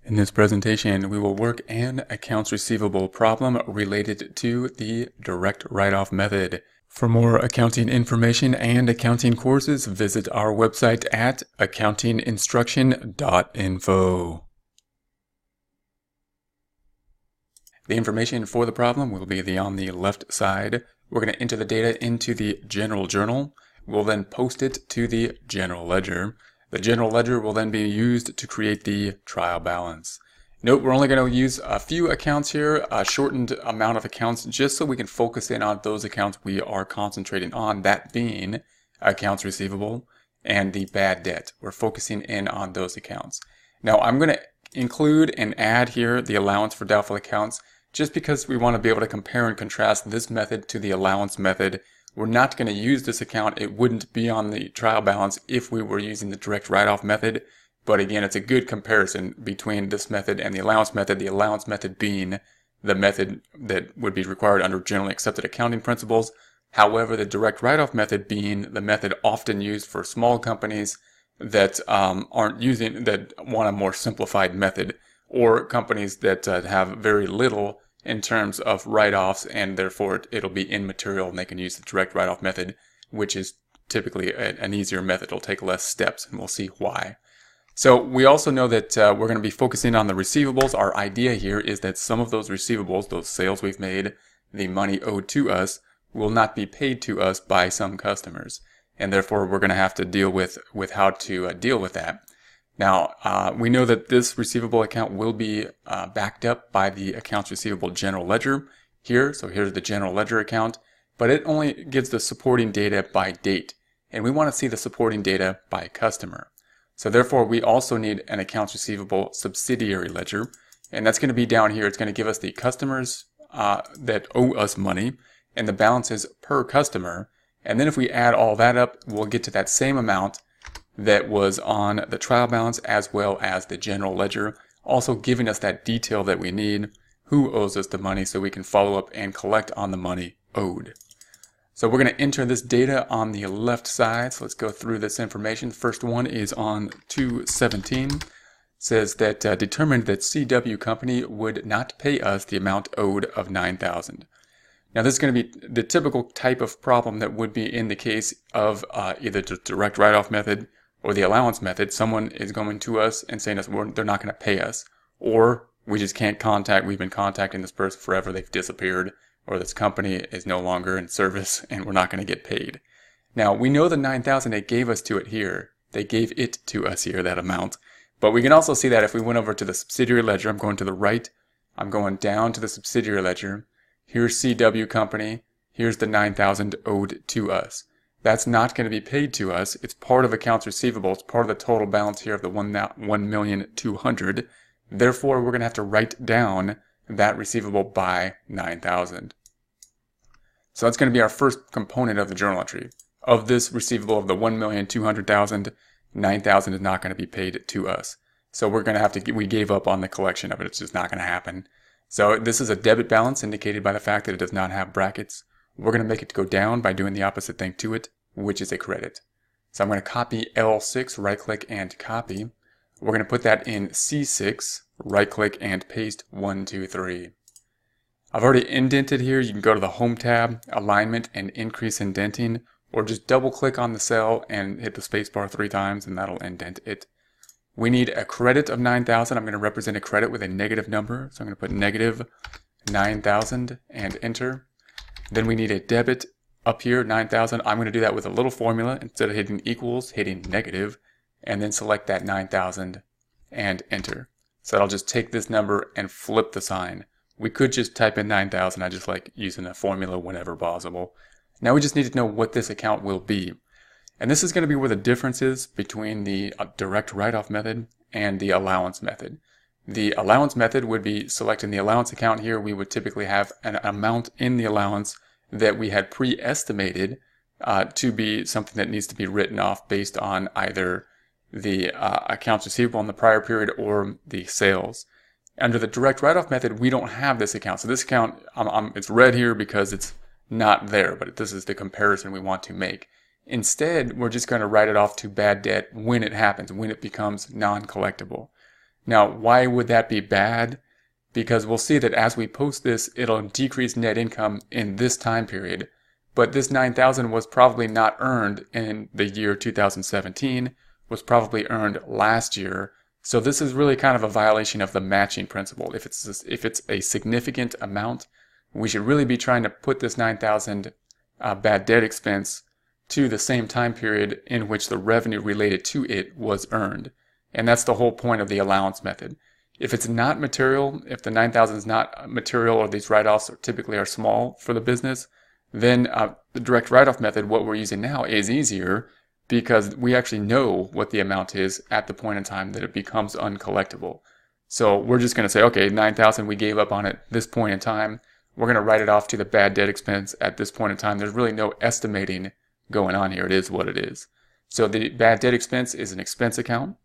In this presentation, we will work an accounts receivable problem related to the direct write-off method. For more accounting information and accounting courses, visit our website at accountinginstruction.info. The information for the problem will be on the left side. We're going to enter the data into the general journal. We'll then post it to the general ledger. The general ledger will then be used to create the trial balance. Note, we're only going to use a few accounts here, a shortened amount of accounts, just so we can focus in on those accounts we are concentrating on, that being accounts receivable and the bad debt. We're focusing in on those accounts. Now, I'm going to include and add here the allowance for doubtful accounts, just because we want to be able to compare and contrast this method to the allowance method. We're not going to use this account. It wouldn't be on the trial balance if we were using the direct write-off method. But again, it's a good comparison between this method and the allowance method being the method that would be required under generally accepted accounting principles. However, the direct write-off method being the method often used for small companies that that want a more simplified method, or companies that have very little in terms of write-offs, and therefore it'll be immaterial and they can use the direct write-off method, which is typically an easier method. It'll take less steps, and we'll see why. So we also know that we're going to be focusing on the receivables. Our idea here is that some of those receivables, those sales we've made, the money owed to us, will not be paid to us by some customers, and therefore we're going to have to deal with how to deal with that. Now, we know that this receivable account will be backed up by the accounts receivable general ledger here. So here's the general ledger account, but it only gives the supporting data by date, and we want to see the supporting data by customer. So therefore, we also need an accounts receivable subsidiary ledger, and that's going to be down here. It's going to give us the customers that owe us money and the balances per customer. And then if we add all that up, we'll get to that same amount that was on the trial balance as well as the general ledger, also giving us that detail that we need, who owes us the money, so we can follow up and collect on the money owed. So we're going to enter this data on the left side. So let's go through this information. The first one is on 217. It says that determined that CW company would not pay us the amount owed of $9,000. Now this is going to be the typical type of problem that would be in the case of either the direct write-off method or the allowance method. Someone is going to us and saying they're not going to pay us, or we just can't contact. We've been contacting this person forever. They've disappeared, or this company is no longer in service and we're not going to get paid. Now we know the $9,000 they gave us to it here. They gave it to us here, that amount. But we can also see that if we went over to the subsidiary ledger, I'm going to the right, I'm going down to the subsidiary ledger. Here's CW company. Here's the $9,000 owed to us. That's not going to be paid to us. It's part of accounts receivable. It's part of the total balance here of the $1,200,000. Therefore, we're going to have to write down that receivable by $9,000. So that's going to be our first component of the journal entry. Of this receivable of the $1,200,000, $9,000 is not going to be paid to us. So we're going to have to, we gave up on the collection of it. It's just not going to happen. So this is a debit balance indicated by the fact that it does not have brackets. We're going to make it go down by doing the opposite thing to it, which is a credit. So I'm going to copy L6, right click and copy. We're going to put that in C6, right click and paste 1, 2, 3. I've already indented here. You can go to the Home tab, Alignment, and Increase Indenting, or just double click on the cell and hit the spacebar 3 times and that'll indent it. We need a credit of $9,000. I'm going to represent a credit with a negative number. So I'm going to put negative $9,000 and enter. Then we need a debit up here, $9,000. I'm going to do that with a little formula. Instead of hitting equals, hitting negative, and then select that $9,000 and enter. So I'll just take this number and flip the sign. We could just type in 9,000. I just like using a formula whenever possible. Now we just need to know what this account will be. And this is going to be where the difference is between the direct write-off method and the allowance method. The allowance method would be selecting the allowance account here. We would typically have an amount in the allowance that we had pre-estimated to be something that needs to be written off based on either the accounts receivable in the prior period or the sales. Under the direct write-off method, we don't have this account. So this account, it's red here because it's not there, but this is the comparison we want to make. Instead, we're just going to write it off to bad debt when it happens, when it becomes non-collectible. Now, why would that be bad? Because we'll see that as we post this, it'll decrease net income in this time period. But this 9,000 was probably not earned in the year 2017, was probably earned last year. So this is really kind of a violation of the matching principle. If it's a significant amount, we should really be trying to put this 9,000 bad debt expense to the same time period in which the revenue related to it was earned. And that's the whole point of the allowance method. If it's not material, if the 9,000 is not material, or these write-offs typically are small for the business, then the direct write-off method, what we're using now, is easier because we actually know what the amount is at the point in time that it becomes uncollectible. So we're just going to say, okay, 9,000 we gave up on at this point in time. We're going to write it off to the bad debt expense at this point in time. There's really no estimating going on here. It is what it is. So the bad debt expense is an expense account.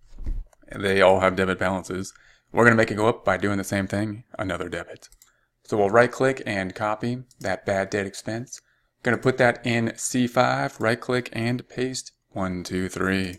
They all have debit balances. We're going to make it go up by doing the same thing, another debit. So we'll right click and copy that bad debt expense. Going to put that in C5, right click and paste 1, 2, 3.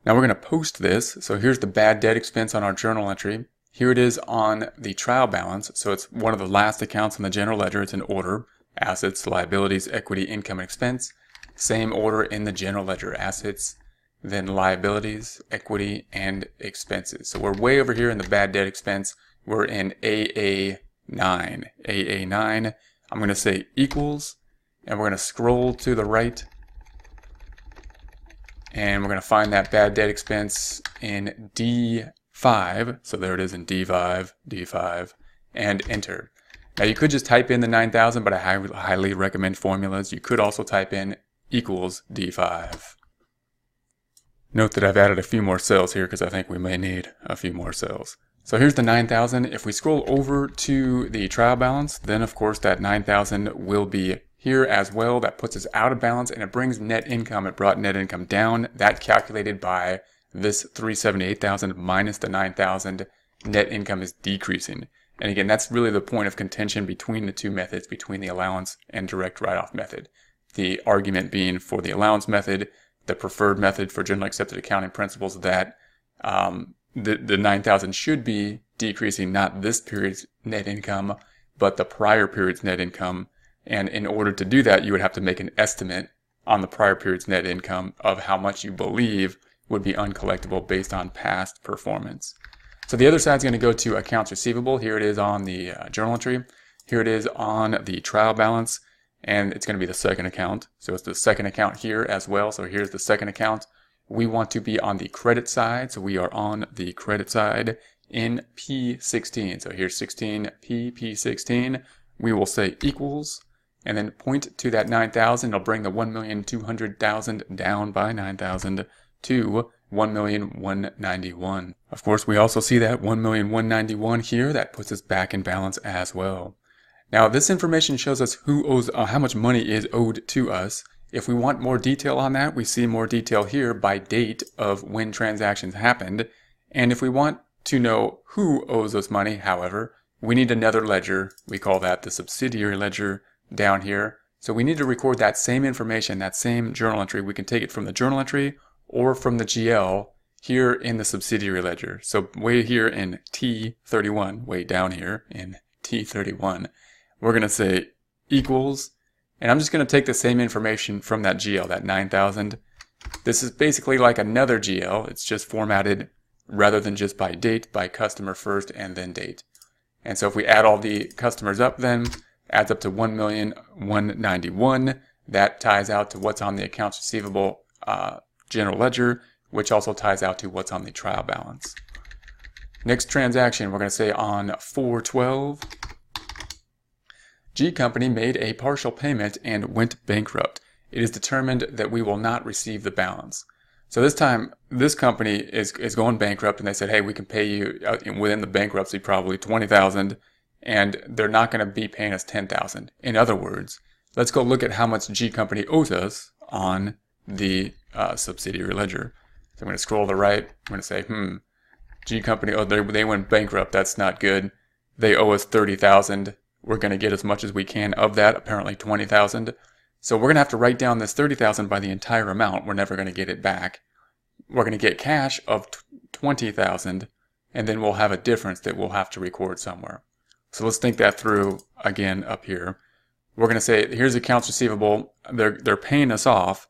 Now we're going to post this. So here's the bad debt expense on our journal entry. Here it is on the trial balance. So it's one of the last accounts in the general ledger. It's in order: assets, liabilities, equity, income, and expense. Same order in the general ledger: assets, then liabilities, equity, and expenses. So we're way over here in the bad debt expense. We're in AA9. AA9. I'm going to say equals, and we're going to scroll to the right, and we're going to find that bad debt expense in D5. So there it is in D5, D5, and enter. Now you could just type in the 9,000, but I highly recommend formulas. You could also type in equals D5. Note that I've added a few more cells here because I think we may need a few more cells. So here's the 9,000. If we scroll over to the trial balance, then of course that 9,000 will be here as well. That puts us out of balance and it brings net income. It brought net income down. That calculated by this 378,000 minus the 9,000, net income is decreasing. And again, that's really the point of contention between the two methods, between the allowance and direct write-off method. The argument being for the allowance method, the preferred method for generally accepted accounting principles, that the 9,000 should be decreasing not this period's net income, but the prior period's net income. And in order to do that, you would have to make an estimate on the prior period's net income of how much you believe would be uncollectible based on past performance. So the other side is going to go to accounts receivable. Here it is on the journal entry. Here it is on the trial balance. And it's going to be the second account. So it's the second account here as well. So here's the second account. We want to be on the credit side. So we are on the credit side in P16. So here's 16, P16. We will say equals and then point to that 9,000. It'll bring the 1,200,000 down by 9,000 to 1,191,000. Of course, we also see that 1,191,000 here. That puts us back in balance as well. Now, this information shows us who owes, how much money is owed to us. If we want more detail on that, we see more detail here by date of when transactions happened. And if we want to know who owes us money, however, we need another ledger. We call that the subsidiary ledger down here. So we need to record that same information, that same journal entry. We can take it from the journal entry or from the GL here in the subsidiary ledger. So way here in T31, way down here in T31, we're going to say equals, and I'm just going to take the same information from that GL, that 9,000. This is basically like another GL. It's just formatted rather than just by date, by customer first and then date. And so if we add all the customers up, then adds up to 1,191,000. That ties out to what's on the accounts receivable general ledger, which also ties out to what's on the trial balance. Next transaction, we're going to say on 4/12. G Company made a partial payment and went bankrupt. It is determined that we will not receive the balance. So this time, this company is going bankrupt, and they said, hey, we can pay you within the bankruptcy probably $20,000, and they're not going to be paying us $10,000. In other words, let's go look at how much G Company owes us on the subsidiary ledger. So I'm going to scroll to the right. I'm going to say, G Company, oh, they went bankrupt. That's not good. They owe us $30,000. We're going to get as much as we can of that, apparently $20,000. So we're going to have to write down this $30,000 by the entire amount. We're never going to get it back. We're going to get cash of $20,000, and then we'll have a difference that we'll have to record somewhere. So let's think that through again up here. We're going to say, here's accounts receivable. They're paying us off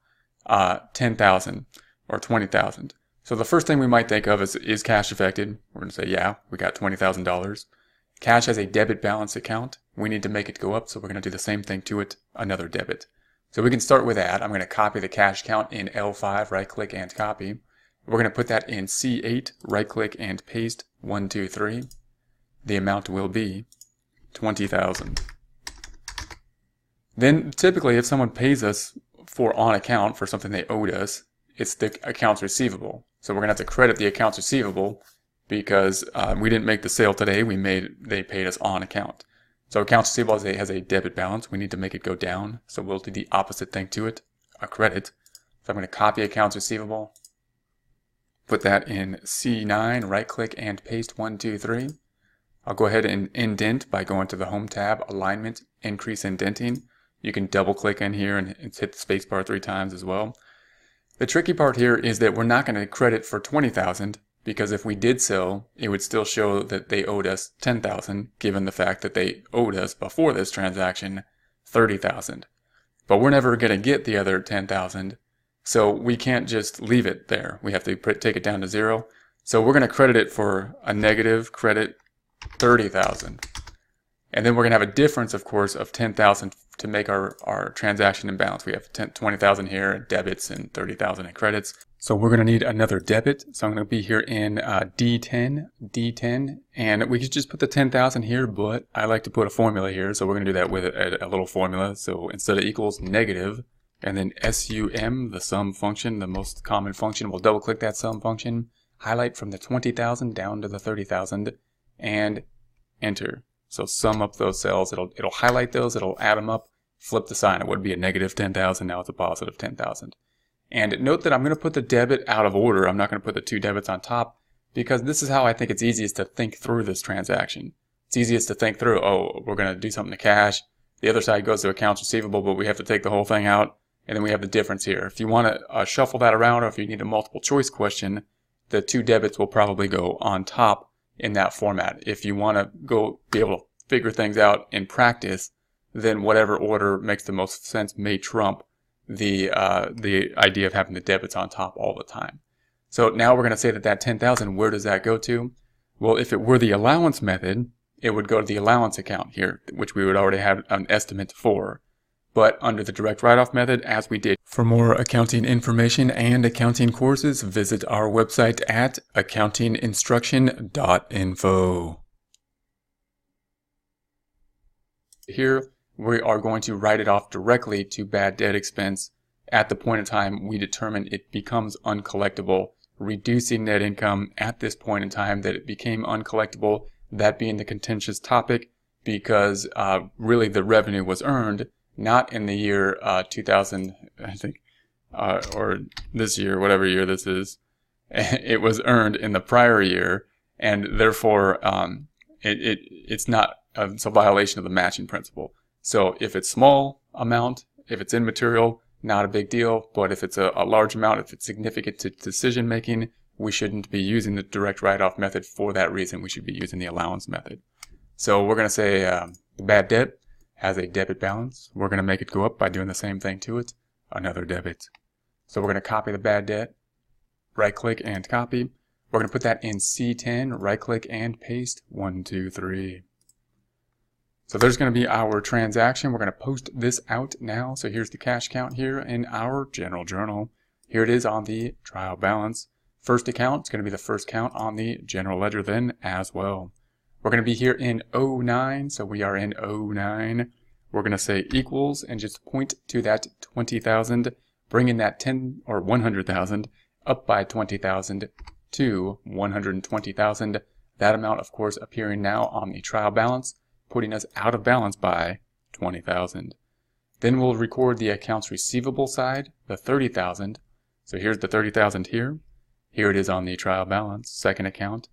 10,000 or 20,000. So the first thing we might think of is cash affected. We're going to say, yeah, we got $20,000. Cash has a debit balance account. We need to make it go up, so we're going to do the same thing to it, another debit. So we can start with that. I'm going to copy the cash count in L5, right-click and copy. We're going to put that in C8, right-click and paste 1, 2, 3. The amount will be 20,000. Then typically if someone pays us for on account for something they owed us, it's the accounts receivable. So we're going to have to credit the accounts receivable because we didn't make the sale today. They paid us on account. So accounts receivable has a debit balance. We need to make it go down. So we'll do the opposite thing to it, a credit. So I'm going to copy accounts receivable, put that in C9, right click and paste 1, 2, 3. I'll go ahead and indent by going to the Home tab, Alignment, Increase Indenting. You can double click in here and hit the spacebar 3 times as well. The tricky part here is that we're not going to credit for 20,000 because if we did sell, it would still show that they owed us 10,000 given the fact that they owed us before this transaction 30,000. But we're never going to get the other 10,000, so we can't just leave it there. We have to take it down to 0. So we're going to credit it for a negative credit 30,000. And then we're going to have a difference, of course, of 10,000 to make our transaction in balance. We have 20,000 here in debits and 30,000 in credits. So we're going to need another debit. So I'm going to be here in D10, and we could just put the 10,000 here, but I like to put a formula here. So we're going to do that with a little formula. So instead of equals negative, and then SUM, the sum function, the most common function, we'll double click that sum function, highlight from the 20,000 down to the 30,000, and enter. So sum up those cells. It'll highlight those. It'll add them up. Flip the sign. It would be a negative 10,000. Now it's a positive 10,000. And note that I'm going to put the debit out of order. I'm not going to put the 2 debits on top because this is how I think it's easiest to think through this transaction. It's easiest to think through, oh, we're going to do something to cash. The other side goes to accounts receivable, but we have to take the whole thing out. And then we have the difference here. If you want to shuffle that around, or if you need a multiple choice question, the 2 debits will probably go on top in that format. If you want to be able to figure things out in practice, then whatever order makes the most sense may trump the idea of having the debits on top all the time. So now we're going to say that 10,000, where does that go to? Well, if it were the allowance method, it would go to the allowance account here, which we would already have an estimate for. But under the direct write-off method, as we did. For more accounting information and accounting courses, visit our website at accountinginstruction.info. Here, we are going to write it off directly to bad debt expense at the point in time we determine it becomes uncollectible, reducing net income at this point in time that it became uncollectible, that being the contentious topic, because really the revenue was earned not in the year 2000, I think, or this year, whatever year this is. It was earned in the prior year, and therefore it's not it's a violation of the matching principle. So if it's small amount, if it's immaterial, not a big deal. But if it's a large amount, if it's significant to decision making, we shouldn't be using the direct write-off method for that reason. We should be using the allowance method. So we're going to say the bad debt has a debit balance. We're going to make it go up by doing the same thing to it, another debit. So we're going to copy the bad debt, right click and copy. We're going to put that in C10, right click and paste 1, 2, 3. So there's going to be our transaction. We're going to post this out now. So here's the cash count here in our general journal. Here it is on the trial balance. First account is going to be the first count on the general ledger then as well. We're going to be here in 09. So we are in 09. We're going to say equals and just point to that 20,000, bringing that 10 or 100,000 up by 20,000 to 120,000. That amount, of course, appearing now on the trial balance, putting us out of balance by 20,000. Then we'll record the accounts receivable side, the 30,000. So here's the 30,000 here. Here it is on the trial balance, second account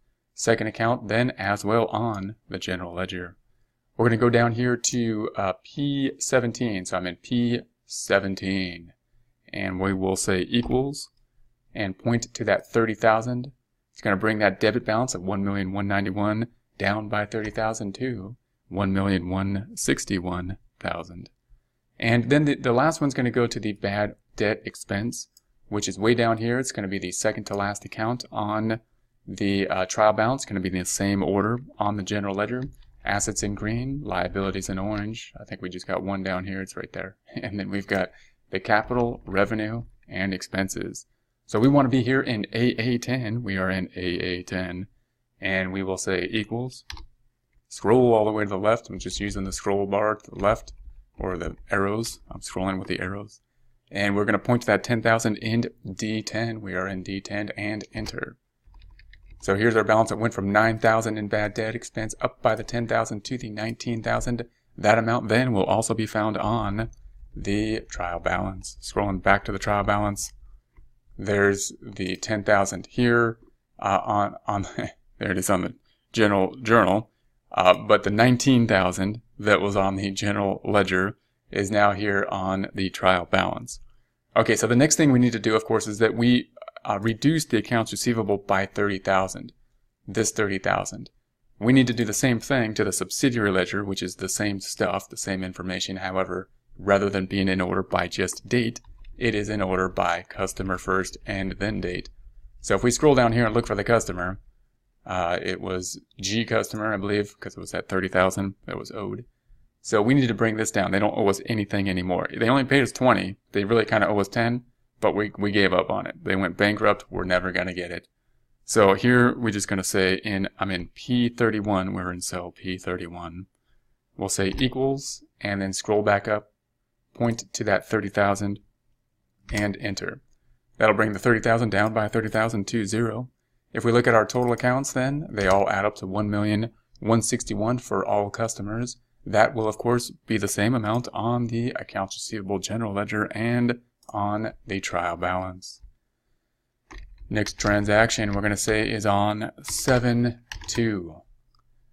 then as well on the general ledger. We're going to go down here to P17. So I'm in P17, and we will say equals and point to that 30,000. It's going to bring that debit balance of 1,191,000 down by 30,000 to 1,161,000. And then the last one's going to go to the bad debt expense, which is way down here. It's going to be the second to last account on the trial balance. It's going to be in the same order on the general ledger. Assets in green, liabilities in orange. I think we just got one down here. It's right there. And then we've got the capital, revenue, and expenses. So we want to be here in AA10. We are in AA10. And we will say equals. Scroll all the way to the left. I'm just using the scroll bar to the left, or the arrows. I'm scrolling with the arrows. And we're going to point to that 10,000 in D10. We are in D10 and enter. So here's our balance. It went from 9,000 in bad debt expense up by the 10,000 to the 19,000. That amount then will also be found on the trial balance. Scrolling back to the trial balance, there's the 10,000 here on there it is on the general journal. But the 19,000 that was on the general ledger is now here on the trial balance. Okay, so the next thing we need to do, of course, is that we reduce the accounts receivable by 30,000. This 30,000. We need to do the same thing to the subsidiary ledger, which is the same stuff, the same information. However, rather than being in order by just date, it is in order by customer first and then date. So if we scroll down here and look for the customer, it was G customer, I believe, because it was at 30,000 that was owed. So we need to bring this down. They don't owe us anything anymore. They only paid us 20. They really kind of owe us 10, but we gave up on it. They went bankrupt. We're never going to get it. So here we're just going to say I'm in P31. We're in cell P31. We'll say equals and then scroll back up, point to that 30,000 and enter. That'll bring the 30,000 down by 30,000 to 0. If we look at our total accounts then, they all add up to 1,161,000 for all customers. That will of course be the same amount on the accounts receivable general ledger and on the trial balance. Next transaction we're going to say is on 7/2.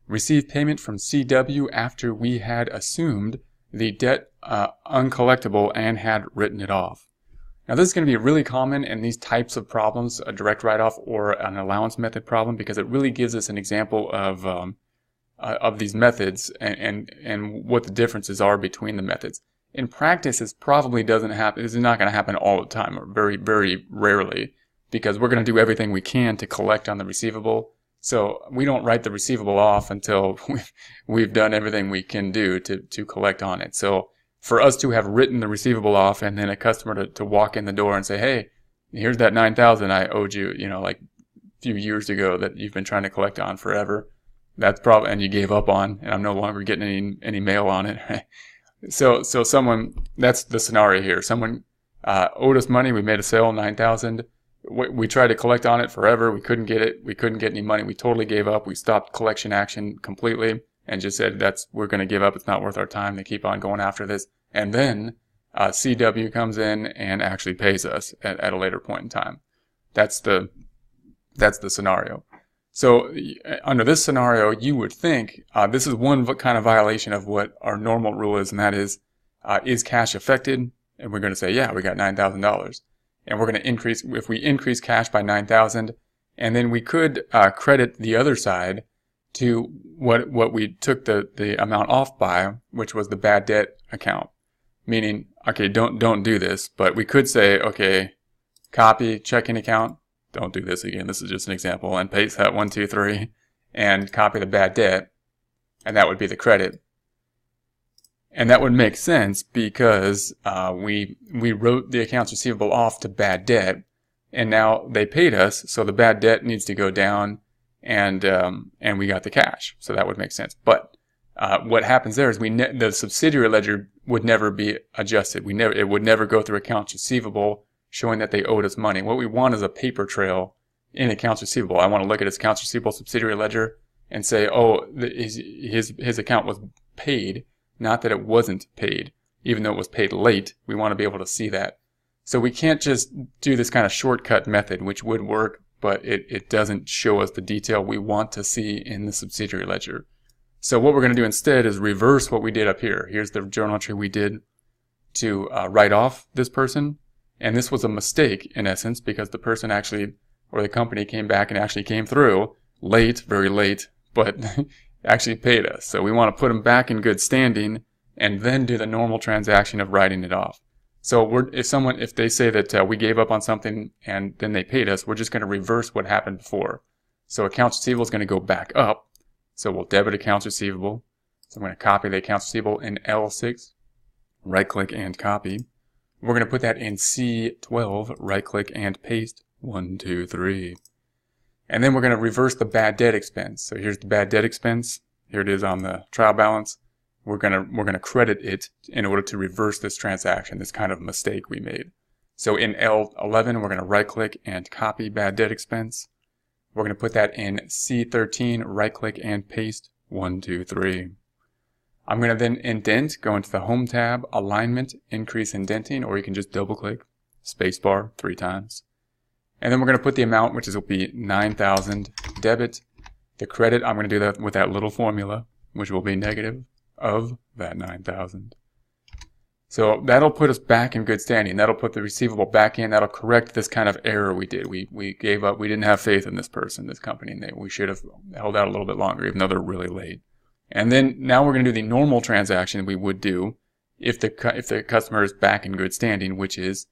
Receive payment from CW after we had assumed the debt uncollectible and had written it off. Now this is going to be really common in these types of problems, a direct write-off or an allowance method problem, because it really gives us an example of these methods and what the differences are between the methods. In practice, this probably doesn't happen. This is not going to happen all the time, or very, very rarely, because we're going to do everything we can to collect on the receivable. So we don't write the receivable off until we've done everything we can do to collect on it. So for us to have written the receivable off and then a customer to walk in the door and say, hey, here's that 9,000 I owed you, like a few years ago that you've been trying to collect on forever. That's probably, and you gave up on, and I'm no longer getting any mail on it. Right? So someone, that's the scenario here. Someone owed us money. We made a sale, 9,000. We tried to collect on it forever. We couldn't get it. We couldn't get any money. We totally gave up. We stopped collection action completely and just said, we're going to give up. It's not worth our time to keep on going after this. And then CW comes in and actually pays us at a later point in time. That's the scenario. So under this scenario, you would think this is one kind of violation of what our normal rule is, and that is cash affected? And we're going to say, yeah, we got $9,000. And we're going to increase, if we increase cash by 9,000, and then we could credit the other side to what we took the amount off by, which was the bad debt account. Meaning, okay, don't do this, but we could say, okay, copy checking account. Don't do this again. This is just an example. And paste that 1, 2, 3 and copy the bad debt. And that would be the credit. And that would make sense because we wrote the accounts receivable off to bad debt. And now they paid us. So the bad debt needs to go down and we got the cash. So that would make sense. But what happens there is the subsidiary ledger would never be adjusted. It would never go through accounts receivable showing that they owed us money. What we want is a paper trail in accounts receivable. I want to look at his accounts receivable subsidiary ledger and say, oh, his account was paid, not that it wasn't paid, even though it was paid late. We want to be able to see that. So we can't just do this kind of shortcut method, which would work, but it doesn't show us the detail we want to see in the subsidiary ledger. So what we're going to do instead is reverse what we did up here. Here's the journal entry we did to write off this person. And this was a mistake, in essence, because the person actually or the company came back and actually came through late, very late, but actually paid us. So we want to put them back in good standing and then do the normal transaction of writing it off. So if they say that we gave up on something and then they paid us, we're just going to reverse what happened before. So accounts receivable is going to go back up. So we'll debit accounts receivable. So I'm going to copy the accounts receivable in L6, right click and copy. We're going to put that in C12, right click and paste, 1, 2, 3. And then we're going to reverse the bad debt expense. So here's the bad debt expense. Here it is on the trial balance. We're going to credit it in order to reverse this transaction, this kind of mistake we made. So in L11, we're going to right click and copy bad debt expense. We're going to put that in C13, right click and paste, 1, 2, 3. I'm going to then indent, go into the Home tab, Alignment, Increase Indenting, or you can just double click, spacebar 3 times. And then we're going to put the amount, which will be 9,000, debit. The credit, I'm going to do that with that little formula, which will be negative of that 9,000. So that'll put us back in good standing. That'll put the receivable back in. That'll correct this kind of error we did. We gave up. We didn't have faith in this person, this company, and we should have held out a little bit longer, even though they're really late. And then now we're going to do the normal transaction we would do if the customer is back in good standing, which is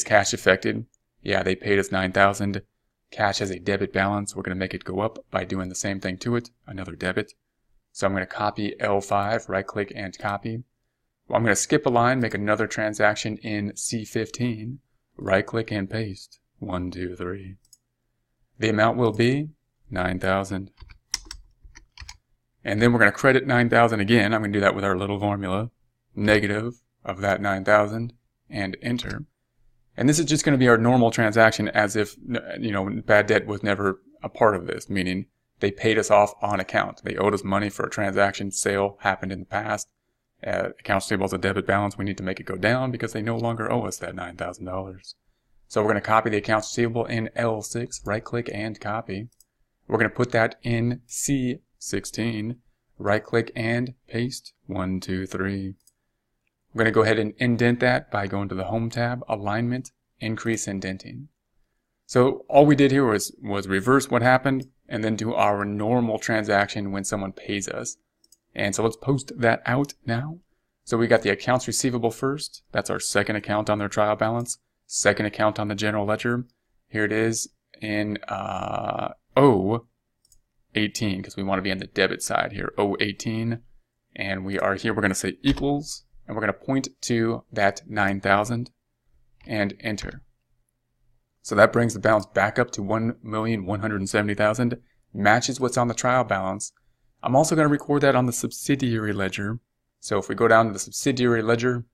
cash affected? Yeah, they paid us 9,000. Cash has a debit balance. We're going to make it go up by doing the same thing to it, another debit. So I'm going to copy L5, right click and copy. Well, I'm going to skip a line, make another transaction in C15, right click and paste, 1, 2, 3. The amount will be 9,000. And then we're going to credit 9,000 again. I'm going to do that with our little formula. Negative of that 9,000 and enter. And this is just going to be our normal transaction as if, bad debt was never a part of this, meaning they paid us off on account. They owed us money for a transaction. Sale happened in the past. Accounts receivable is a debit balance. We need to make it go down because they no longer owe us that $9,000. So we're going to copy the accounts receivable in L6, right click and copy. We're going to put that in C16, right click and paste, 1, 2, 3. We're going to go ahead and indent that by going to the Home tab, Alignment, Increase Indenting. So all we did here was reverse what happened and then do our normal transaction when someone pays us. And so let's post that out now. So we got the accounts receivable first. That's our second account on their trial balance. Second account on the general ledger. Here it is in O18 because we want to be on the debit side here. O18. And we are here. We're going to say equals. And we're going to point to that 9,000 and enter. So that brings the balance back up to 1,170,000. Matches what's on the trial balance. I'm also going to record that on the subsidiary ledger. So if we go down to the subsidiary ledger,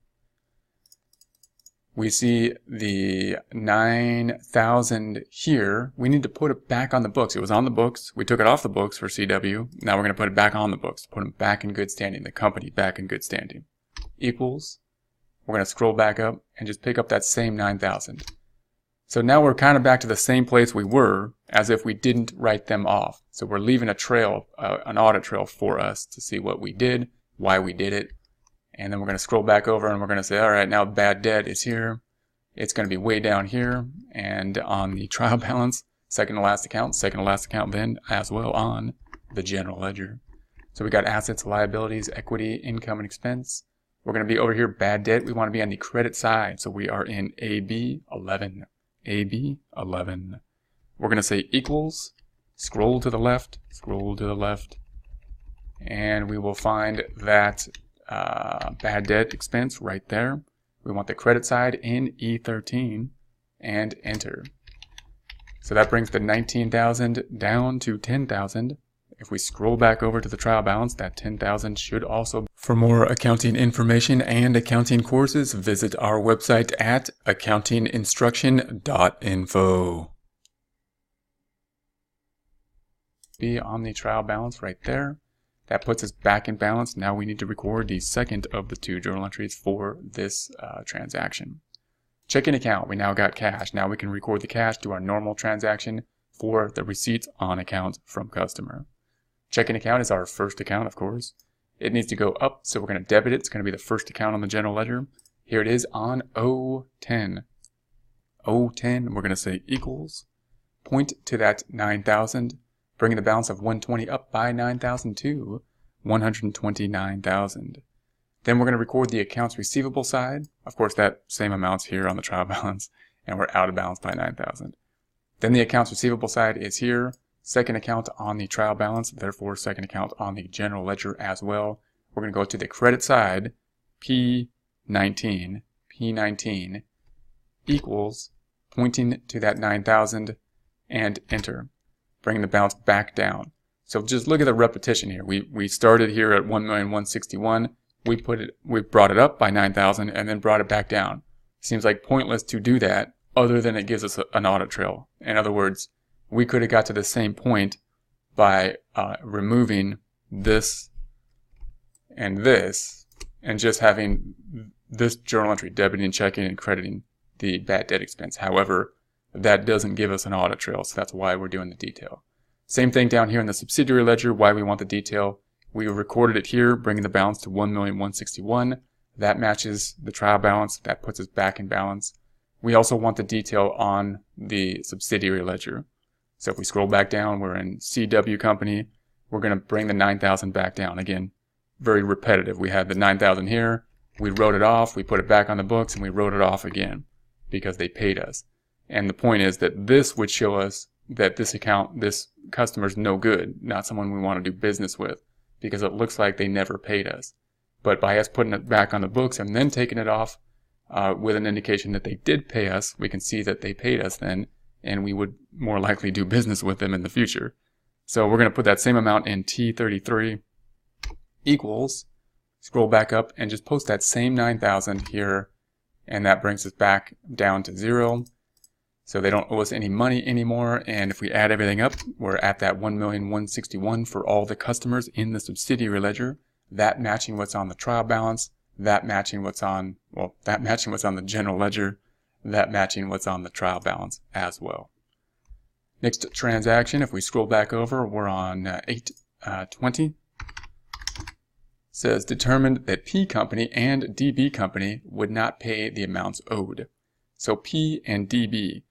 we see the 9,000 here. We need to put it back on the books. It was on the books. We took it off the books for CW. Now we're going to put it back on the books. Put them back in good standing. The company back in good standing. Equals. We're going to scroll back up and just pick up that same 9,000. So now we're kind of back to the same place we were as if we didn't write them off. So we're leaving a trail, an audit trail for us to see what we did, why we did it. And then we're going to scroll back over and we're going to say, all right, now bad debt is here. It's going to be way down here. And on the trial balance, second to last account then as well on the general ledger. So we got assets, liabilities, equity, income, and expense. We're going to be over here, bad debt. We want to be on the credit side. So we are in AB11. AB11. We're going to say equals, scroll to the left, and we will find that bad debt expense right there. We want the credit side in E13 and enter. So that brings the 19,000 down to 10,000. If we scroll back over to the trial balance, that 10,000 should also. For more accounting information and accounting courses, visit our website at accountinginstruction.info. Be on the trial balance right there. That puts us back in balance. Now we need to record the second of the 2 journal entries for this transaction. Checking account, we now got cash. Now we can record the cash, do our normal transaction for the receipts on account from customer. Checking account is our first account, of course. It needs to go up, so we're going to debit it. It's going to be the first account on the general ledger. Here it is on O10. O10, we're going to say equals. point to that 9,000, bringing the balance of 120 up by 9,000 to 129,000. Then we're going to record the accounts receivable side. Of course, that same amount's here on the trial balance, and we're out of balance by 9,000. Then the accounts receivable side is here. Second account on the trial balance, therefore second account on the general ledger as well. We're going to go to the credit side, P19 equals, pointing to that 9,000, and enter, bringing the balance back down. So just look at the repetition here. We started here at 1,161,000. We brought it up by 9,000 and then brought it back down. Seems like pointless to do that, other than it gives us an audit trail. In other words, we could have got to the same point by removing this and just having this journal entry, debiting, checking, and crediting the bad debt expense. However, that doesn't give us an audit trail, so that's why we're doing the detail. Same thing down here in the subsidiary ledger, why we want the detail. We recorded it here, bringing the balance to 1,161,000. That matches the trial balance. That puts us back in balance. We also want the detail on the subsidiary ledger. So if we scroll back down, we're in CW company. We're going to bring the 9,000 back down. Again, very repetitive. We had the 9,000 here. We wrote it off. We put it back on the books, and we wrote it off again because they paid us. And the point is that this would show us that this customer's no good, not someone we want to do business with, because it looks like they never paid us. But by us putting it back on the books and then taking it off with an indication that they did pay us, we can see that they paid us then, and we would more likely do business with them in the future. So we're going to put that same amount in T33 equals, scroll back up and just post that same 9,000 here, and that brings us back down to 0. So they don't owe us any money anymore, and if we add everything up, we're at that 1,161,000 for all the customers in the subsidiary ledger, that matching what's on the trial balance, that matching what's on the general ledger, that matching what's on the trial balance as well. Next transaction, if we scroll back over, we're on 820. Says determined that P company and DB company would not pay the amounts owed. So P and DB.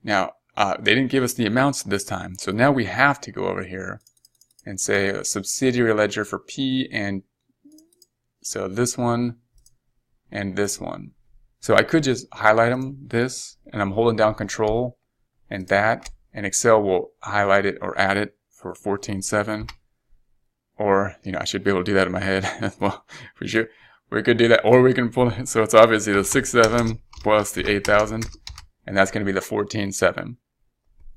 Now, they didn't give us the amounts this time, so now we have to go over here and say a subsidiary ledger for P and so this one and this one. So I could just highlight them, this, and I'm holding down Control and that, and Excel will highlight it or add it for 14.7. Or, I should be able to do that in my head. Well, for sure. We could do that, or we can pull it. So it's obviously the 6.7 plus the 8,000, and that's going to be the 14.7.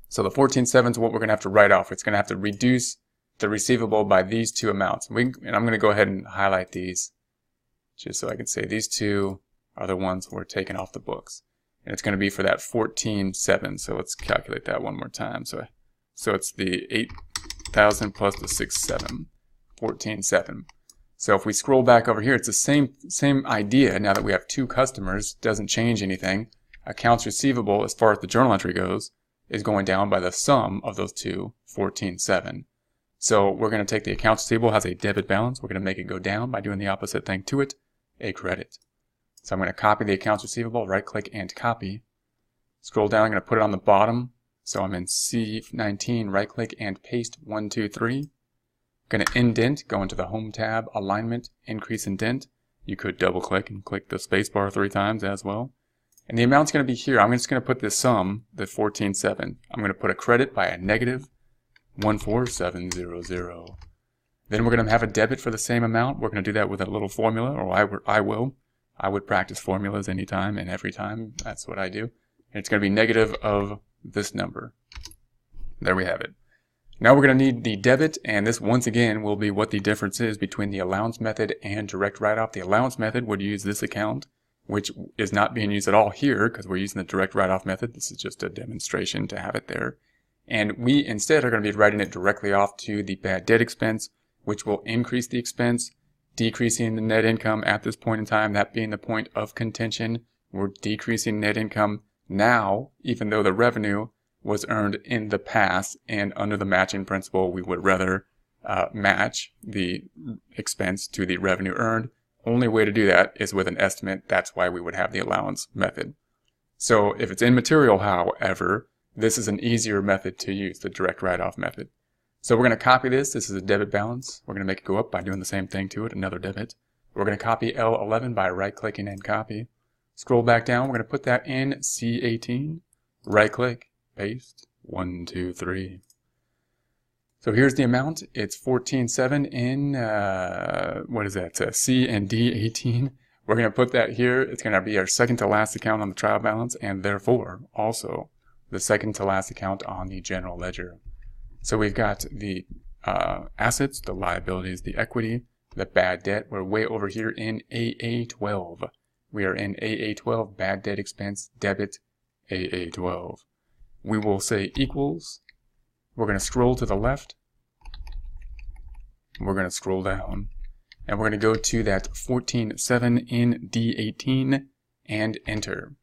So the 14.7 is what we're going to have to write off. It's going to have to reduce the receivable by these two amounts. And I'm going to go ahead and highlight these, just so I can say these two are the ones we're taking off the books. And it's going to be for that 14.7. So let's calculate that one more time. So it's the 8,000 plus the 6.7. 14.7. So if we scroll back over here, it's the same idea. Now that we have two customers, doesn't change anything. Accounts receivable, as far as the journal entry goes, is going down by the sum of those two, 14.7. So we're going to take the accounts receivable has a debit balance. We're going to make it go down by doing the opposite thing to it, a credit. So I'm going to copy the accounts receivable, right click and copy. Scroll down, I'm going to put it on the bottom. So I'm in C19, right click and paste 1, 2, 3. Going to indent, go into the Home tab, Alignment, Increase Indent. You could double click and click the spacebar 3 times as well. And the amount's going to be here. I'm just going to put this sum, the 14.7. I'm going to put a credit by a negative 14700. Then we're going to have a debit for the same amount. We're going to do that with a little formula, or I will. I would practice formulas anytime and every time. That's what I do. And it's going to be negative of this number. There we have it. Now we're going to need the debit, and this once again will be what the difference is between the allowance method and direct write-off. The allowance method would use this account, which is not being used at all here because we're using the direct write-off method. This is just a demonstration to have it there. And we instead are going to be writing it directly off to the bad debt expense, which will increase the expense, decreasing the net income at this point in time, that being the point of contention. We're decreasing net income now, even though the revenue was earned in the past, and under the matching principle, we would rather match the expense to the revenue earned. Only way to do that is with an estimate. That's why we would have the allowance method. So if it's immaterial, however, this is an easier method to use, the direct write-off method. So we're going to copy this. This is a debit balance. We're going to make it go up by doing the same thing to it, another debit. We're going to copy L11 by right-clicking and copy. Scroll back down. We're going to put that in C18. Right-click, paste, 1, 2, 3. So here's the amount. It's 14.7 in, what is that, C and D18. We're going to put that here. It's going to be our second to last account on the trial balance, and therefore also the second to last account on the general ledger. So we've got the assets, the liabilities, the equity, the bad debt. We're way over here in AA12. We are in AA12, bad debt expense, debit, AA12. We will say equals. We're going to scroll to the left. We're going to scroll down. And we're going to go to that 14.7 in D18 and enter.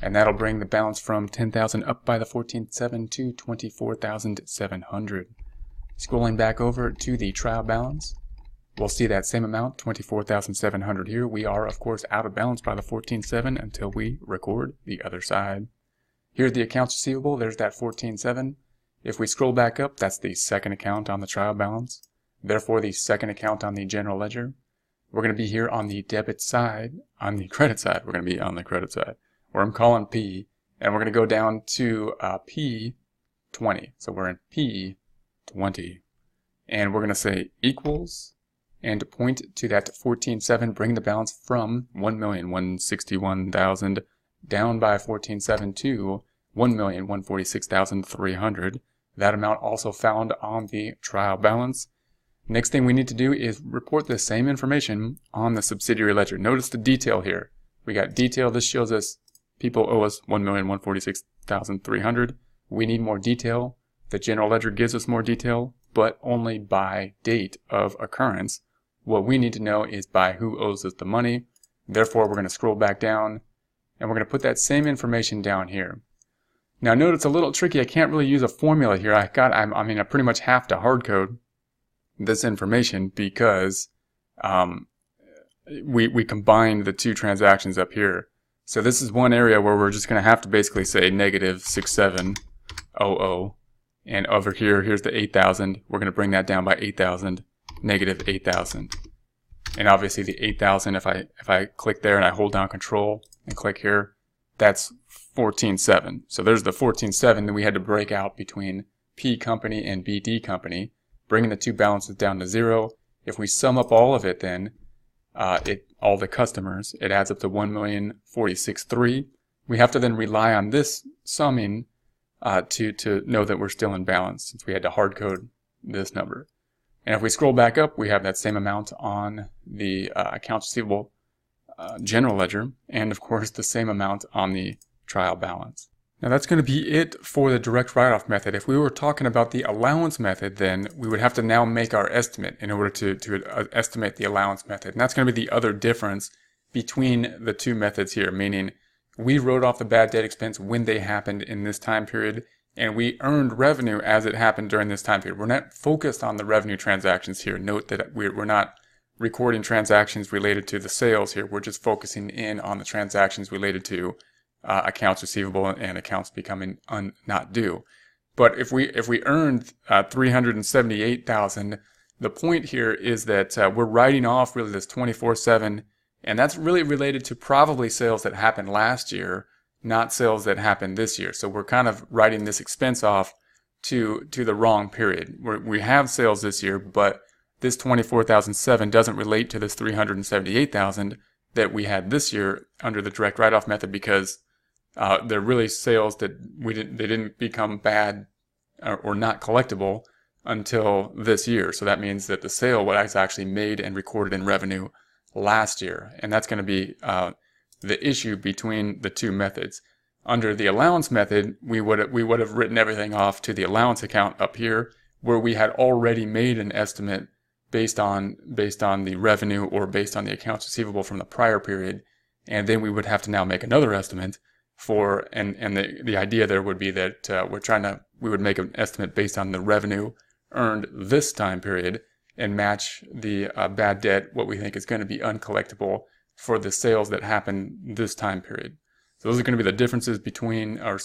And that'll bring the balance from 10,000 up by the 14.7 to 24,700. Scrolling back over to the trial balance, we'll see that same amount, 24,700 here. We are, of course, out of balance by the 14.7 until we record the other side. Here's the accounts receivable. There's that 14.7. If we scroll back up, that's the second account on the trial balance. Therefore, the second account on the general ledger. We're going to be here on the debit side. On the credit side, we're going to be on the credit side, where I'm calling P. And we're going to go down to P20. So we're in P20. And we're going to say equals, and point to that 14.7, bring the balance from 1,161,000 down by 14.7 to 1,146,300. That amount also found on the trial balance. Next thing we need to do is report the same information on the subsidiary ledger. Notice the detail here. We got detail. This shows us people owe us 1,146,300. We need more detail. The general ledger gives us more detail, but only by date of occurrence. What we need to know is by who owes us the money. Therefore, we're going to scroll back down, and we're going to put that same information down here. Now, note it's a little tricky. I can't really use a formula here. I pretty much have to hard code this information because we combined the two transactions up here. So this is one area where we're just going to have to basically say negative 6700, and over here, here's the 8,000. We're going to bring that down by 8,000, negative 8,000. And obviously the 8,000, if I click there and I hold down Control and click here, that's 14.7. So there's the 14.7 that we had to break out between P company and BD company, bringing the two balances down to 0. If we sum up all of it, then all the customers, it adds up to 1,046,300. We have to then rely on this summing to know that we're still in balance, since we had to hard code this number. And if we scroll back up, we have that same amount on the accounts receivable general ledger, and of course the same amount on the trial balance. Now that's going to be it for the direct write-off method. If we were talking about the allowance method, then we would have to now make our estimate in order to estimate the allowance method. And that's going to be the other difference between the two methods here, meaning we wrote off the bad debt expense when they happened in this time period, and we earned revenue as it happened during this time period. We're not focused on the revenue transactions here. Note that we're not recording transactions related to the sales here. We're just focusing in on the transactions related to accounts receivable and accounts becoming not due. But if we earned 378,000, the point here is that we're writing off really this 24/7, and that's really related to probably sales that happened last year, not sales that happened this year. So we're kind of writing this expense off to the wrong period. We have sales this year, but this 24,007 doesn't relate to this 378,000 that we had this year under the direct write-off method, because they're really sales that they didn't become bad or not collectible until this year. So that means that the sale was actually made and recorded in revenue last year, and that's going to be the issue between the two methods. Under the allowance method, we would have written everything off to the allowance account up here, where we had already made an estimate based on the revenue or based on the accounts receivable from the prior period, and then we would have to now make another estimate for, and the idea there would be that we would make an estimate based on the revenue earned this time period and match the bad debt, what we think is going to be uncollectible, for the sales that happened this time period. So those are going to be the differences between, or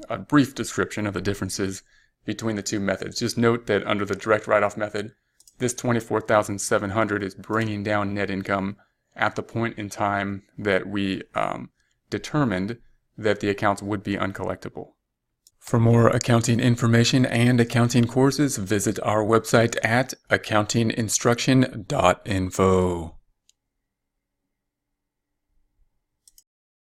a brief description of the differences between the two methods. Just note that under the direct write-off method, this $24,700 is bringing down net income at the point in time that we determined that the accounts would be uncollectible. For more accounting information and accounting courses, visit our website at accountinginstruction.info.